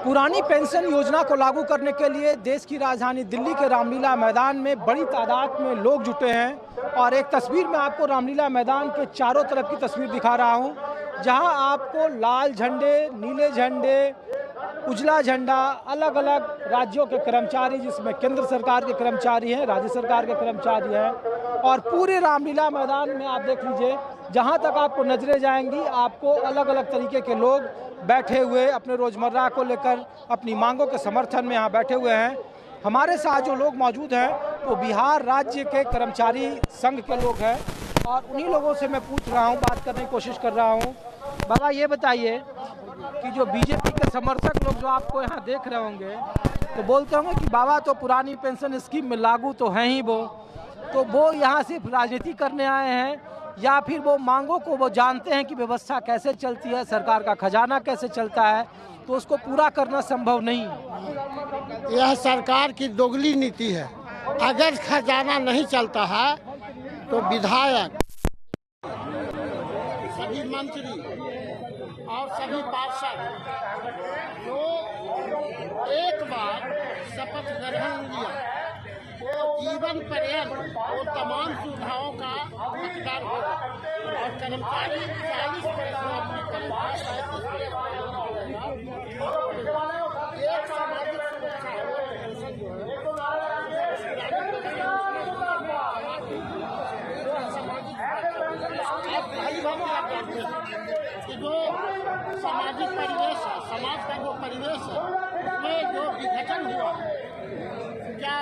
पुरानी पेंशन योजना को लागू करने के लिए देश की राजधानी दिल्ली के रामलीला मैदान में बड़ी तादाद में लोग जुटे हैं और एक तस्वीर में आपको रामलीला मैदान के चारों तरफ की तस्वीर दिखा रहा हूं, जहां आपको लाल झंडे, नीले झंडे, उजला झंडा, अलग अलग राज्यों के कर्मचारी, जिसमें केंद्र सरकार के कर्मचारी हैं, राज्य सरकार के कर्मचारी हैं, और पूरे रामलीला मैदान में आप देख लीजिए, जहां तक आपको नजरें जाएंगी आपको अलग अलग तरीके के लोग बैठे हुए अपने रोजमर्रा को लेकर अपनी मांगों के समर्थन में यहाँ बैठे हुए हैं। हमारे साथ जो लोग मौजूद हैं वो बिहार राज्य के कर्मचारी संघ के लोग हैं और उन्हीं लोगों से मैं पूछ रहा हूँ, बात करने की कोशिश कर रहा हूँ। बाबा ये बताइए कि जो बीजेपी के समर्थक लोग जो आपको यहाँ देख रहे होंगे तो बोलते होंगे कि बाबा तो पुरानी पेंशन स्कीम में लागू तो हैं ही, वो यहाँ सिर्फ राजनीति करने आए हैं या फिर वो मांगों को वो जानते हैं कि व्यवस्था कैसे चलती है, सरकार का खजाना कैसे चलता है, तो उसको पूरा करना संभव नहीं। यह सरकार की दोगली नीति है। अगर खजाना नहीं चलता है तो विधायक, सभी मंत्री और सभी पार्षद जो एक बार शपथ ग्रहण लिया वो जीवन पर्यंत वो तमाम सुविधाओं का हकदार होगा और कर्मचारी 40% अपनी तनख्वाह एक सामाजिक सुरक्षा कि जो सामाजिक परिवेश है, समाज का जो परिवेश है उसमें जो विघटन हुआ क्या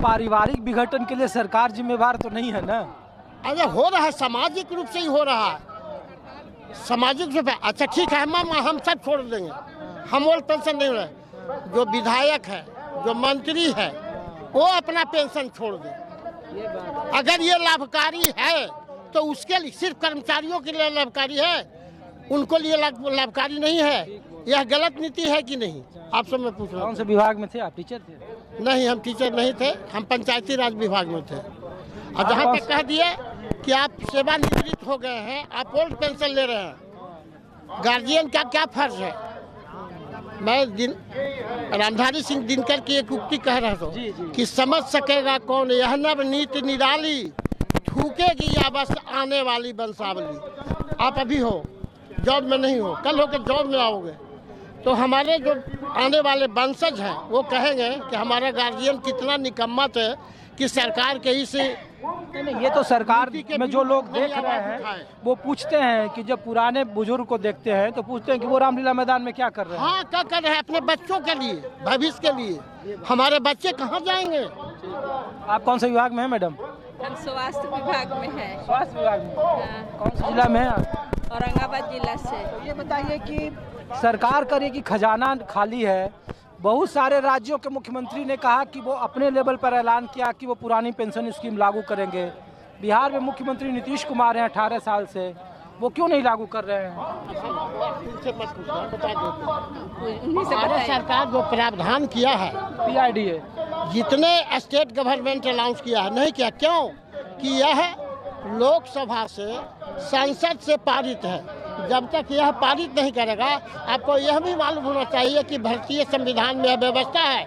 पारिवारिक विघटन के लिए सरकार जिम्मेवार तो नहीं है ना? अरे हो रहा है, सामाजिक रूप से ही हो रहा है, सामाजिक रूप से। अच्छा ठीक है, हम सब छोड़ देंगे, हम ओल्ड पेंशन नहीं रहे। जो विधायक है, जो मंत्री है, वो अपना पेंशन छोड़ दे। अगर ये लाभकारी है तो उसके लिए सिर्फ कर्मचारियों के लिए लाभकारी है, उनको लिए लाभकारी नहीं है। यह गलत नीति है कि नहीं, आपसे मैं पूछ रहा हूँ। कौन से विभाग में थे आप? टीचर थे? नहीं, हम टीचर नहीं थे, हम पंचायती राज विभाग में थे। और जहाँ तक कह दिए कि आप सेवानिवृत्त हो गए हैं, आप ओल्ड पेंशन ले रहे हैं, गार्जियन का क्या फर्ज है? मैं रामधारी सिंह दिनकर की एक उक्ति कह रहा था कि समझ सकेगा कौन यह नव नीति निराली, थूकेगी या बस आने वाली बंसावली। आप अभी हो, जॉब में नहीं हो, कल होकर जॉब में आओगे तो हमारे जो आने वाले वंशज हैं वो कहेंगे कि हमारा गार्जियन कितना निकम्मा थे कि सरकार के ही से। नहीं, ये तो सरकार में जो लोग देख रहे हैं वो पूछते हैं कि जब पुराने बुजुर्ग को देखते हैं तो पूछते हैं कि वो रामलीला मैदान में क्या कर रहे हैं। हाँ, क्या कर रहे हैं? अपने बच्चों के लिए, भविष्य के लिए। हमारे बच्चे कहाँ जाएंगे? आप कौन से विभाग में हैं मैडम? हम स्वास्थ्य विभाग में है। स्वास्थ्य विभाग में? हाँ। कौन से जिला में है आप? औरंगाबाद जिला से। तो ये बताइए कि सरकार करे कि खजाना खाली है, बहुत सारे राज्यों के मुख्यमंत्री ने कहा कि वो अपने लेवल पर ऐलान किया कि वो पुरानी पेंशन स्कीम लागू करेंगे। बिहार में मुख्यमंत्री नीतीश कुमार हैं 18 साल से, वो क्यों नहीं लागू कर रहे हैं? भारत सरकार जो प्रावधान किया है PIDA, जितने स्टेट गवर्नमेंट अनाउंस किया है, नहीं किया। क्यों कि यह लोकसभा से, संसद से पारित है। जब तक यह पारित नहीं करेगा, आपको यह भी मालूम होना चाहिए कि भारतीय संविधान में यह व्यवस्था है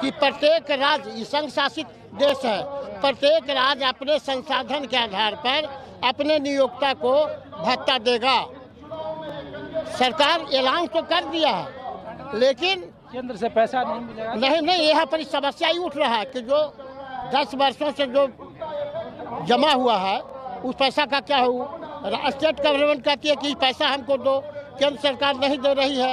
कि प्रत्येक राज्य, संघ शासित देश है, प्रत्येक राज्य अपने संसाधन के आधार पर अपने नियोक्ता को भत्ता देगा। सरकार ऐलान तो कर दिया है, लेकिन केंद्र से पैसा नहीं मिलेगा। नहीं, यहाँ पर समस्या ही उठ रहा है कि जो 10 वर्षों से जो जमा हुआ है उस पैसा का क्या हो। स्टेट गवर्नमेंट कहती है कि पैसा हमको दो, केंद्र सरकार नहीं दे रही है।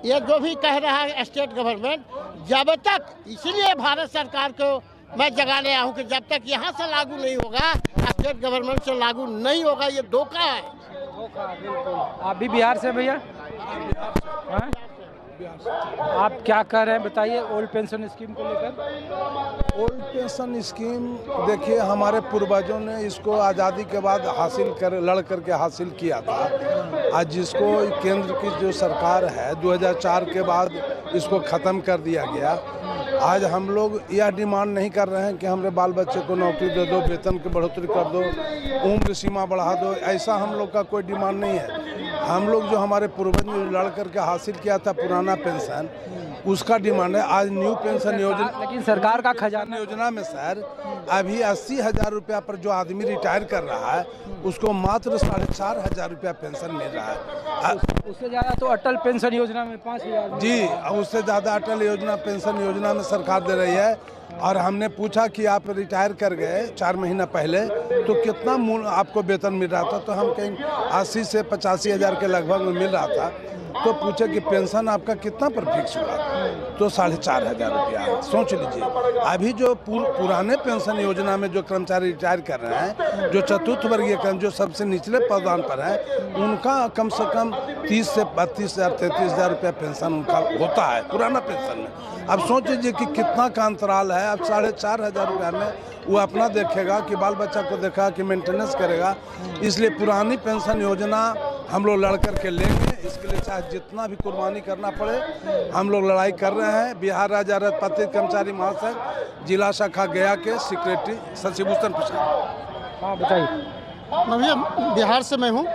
ये जो भी कह रहा है स्टेट गवर्नमेंट, जब तक, इसीलिए भारत सरकार को मैं जगाने आया हूँ कि जब तक यहाँ से लागू नहीं होगा, स्टेट गवर्नमेंट से लागू नहीं होगा। ये धोखा है। आप भी बिहार से भैया? आप क्या कह रहे हैं बताइए ओल्ड पेंशन स्कीम को लेकर? ओल्ड पेंशन स्कीम देखिए, हमारे पूर्वजों ने इसको आज़ादी के बाद लड़ करके हासिल किया था। आज जिसको केंद्र की जो सरकार है 2004 के बाद इसको ख़त्म कर दिया गया। आज हम लोग यह डिमांड नहीं कर रहे हैं कि हमारे बाल बच्चे को नौकरी दे दो, वेतन की बढ़ोतरी कर दो, उम्र सीमा बढ़ा दो, ऐसा हम लोग का कोई डिमांड नहीं है। हम लोग जो हमारे पूर्वज ने लड़ करके हासिल किया था पुराना पेंशन, उसका डिमांड है। आज न्यू पेंशन योजना, लेकिन सरकार का खजाना योजना में सर अभी 80,000 रुपया पर जो आदमी रिटायर कर रहा है उसको मात्र 4,500 रुपया पेंशन मिल रहा है। उससे ज़्यादा तो अटल पेंशन योजना में 5,000 जी, उससे ज़्यादा अटल योजना पेंशन योजना में सरकार दे रही है। और हमने पूछा कि आप रिटायर कर गए 4 महीना पहले तो कितना मूल आपको वेतन मिल रहा था, तो हम कहीं 80 से 85,000 के लगभग में मिल रहा था। तो पूछे कि पेंशन आपका कितना पर फिक्स हुआ, तो 4,500 रुपया। सोच लीजिए, अभी जो पुराने पेंशन योजना में जो कर्मचारी रिटायर कर रहे हैं, जो चतुर्थ वर्गीय जो सबसे निचले पदवान पर है, उनका कम से कम 30 से 32,000 33,000 रुपया पेंशन उनका होता है पुराना पेंशन में। अब सोच लीजिए कि कितना का अंतराल है। अब 4,500 रुपया में वो अपना देखेगा कि बाल बच्चा को देखा कि मेंटेनेंस करेगा। इसलिए पुरानी पेंशन योजना हम लोग लड़ कर के लेंगे। इसके लिए चाहे जितना भी कुर्बानी करना पड़े, हम लोग लड़ाई कर रहे हैं। बिहार राज्य पत्रित कर्मचारी महासंघ जिला शाखा गया के सेक्रेटरी शशिभूषण प्रसाद। हाँ बताइए। मैं भैया बिहार से मैं हूँ।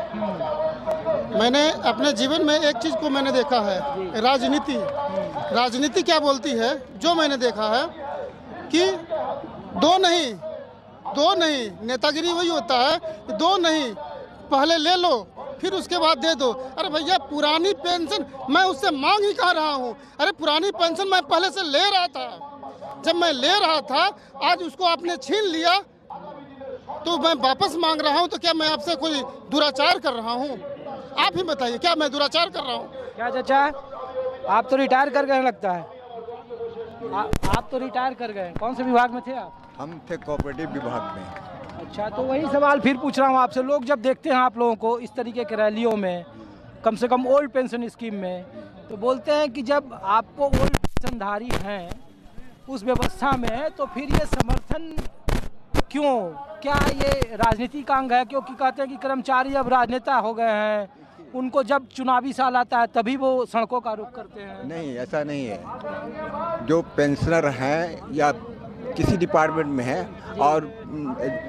मैंने अपने जीवन में एक चीज़ को मैंने देखा है, राजनीति क्या बोलती है। जो मैंने देखा है कि दो नहीं, नेतागिरी वही होता है, दो नहीं, पहले ले लो फिर उसके बाद दे दो। अरे भैया पुरानी पेंशन मैं उससे मांग ही कह रहा हूँ। अरे पुरानी पेंशन मैं पहले से ले रहा था, जब मैं ले रहा था आज उसको आपने छीन लिया तो मैं वापस मांग रहा हूँ। तो क्या मैं आपसे कोई दुराचार कर रहा हूँ? आप ही बताइए, क्या मैं दुराचार कर रहा हूँ? क्या चाचा, आप तो रिटायर कर गए लगता है। आप तो रिटायर कर गए, कौन से विभाग में थे आप? हम थे कोऑपरेटिव विभाग में। अच्छा, तो वही सवाल फिर पूछ रहा हूँ आपसे। लोग जब देखते हैं आप लोगों को इस तरीके के रैलियों में, कम से कम ओल्ड पेंशन स्कीम में, तो बोलते हैं कि जब आपको ओल्ड पेंशनधारी हैं उस व्यवस्था में, तो फिर ये समर्थन क्यों? क्या ये राजनीति का अंग है? क्योंकि कहते हैं कि कर्मचारी अब राजनेता हो गए हैं, उनको जब चुनावी साल आता है तभी वो सड़कों का रुख करते हैं। नहीं, ऐसा नहीं है। जो पेंशनर हैं या किसी डिपार्टमेंट में हैं और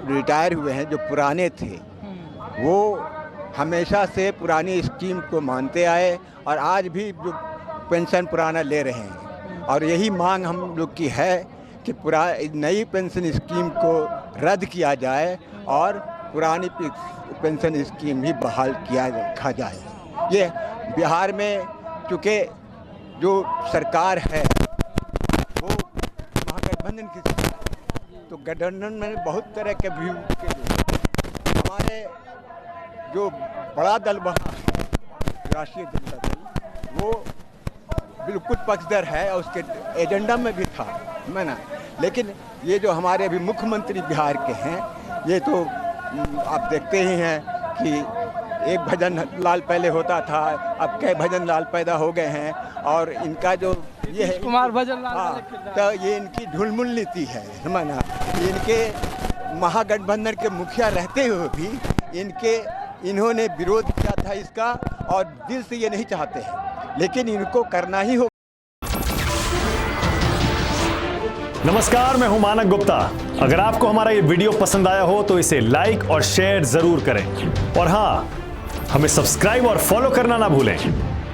रिटायर हुए हैं, जो पुराने थे, वो हमेशा से पुरानी स्कीम को मानते आए और आज भी जो पेंशन पुराना ले रहे हैं। और यही मांग हम लोग की है कि नई पेंशन स्कीम को रद्द किया जाए और पुरानी पेंशन स्कीम ही बहाल किया रखा जाए। ये बिहार में चूँकि जो सरकार है वो महागठबंधन की सरकार है, तो गठबंधन में बहुत तरह के व्यू के लोग। हमारे जो बड़ा दल वहाँ राष्ट्रीय जनता दल, वो बिल्कुल पक्षधर है और उसके एजेंडा में भी था मैंने। लेकिन ये जो हमारे अभी मुख्यमंत्री बिहार के हैं, ये तो आप देखते ही हैं कि एक भजन लाल पहले होता था, अब कई भजन लाल पैदा हो गए हैं। और इनका जो ये है कुमार भजन लाल, हाँ, तो ये इनकी ढुलमुल नीति है माना। इनके महागठबंधन के मुखिया रहते हुए भी इन्होंने विरोध किया था इसका, और दिल से ये नहीं चाहते हैं, लेकिन इनको करना ही होगा। नमस्कार, मैं हूं मानक गुप्ता। अगर आपको हमारा ये वीडियो पसंद आया हो तो इसे लाइक और शेयर जरूर करें, और हाँ, हमें सब्सक्राइब और फॉलो करना ना भूलें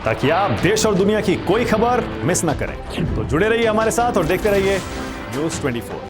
ताकि आप देश और दुनिया की कोई खबर मिस ना करें। तो जुड़े रहिए हमारे साथ और देखते रहिए News 24।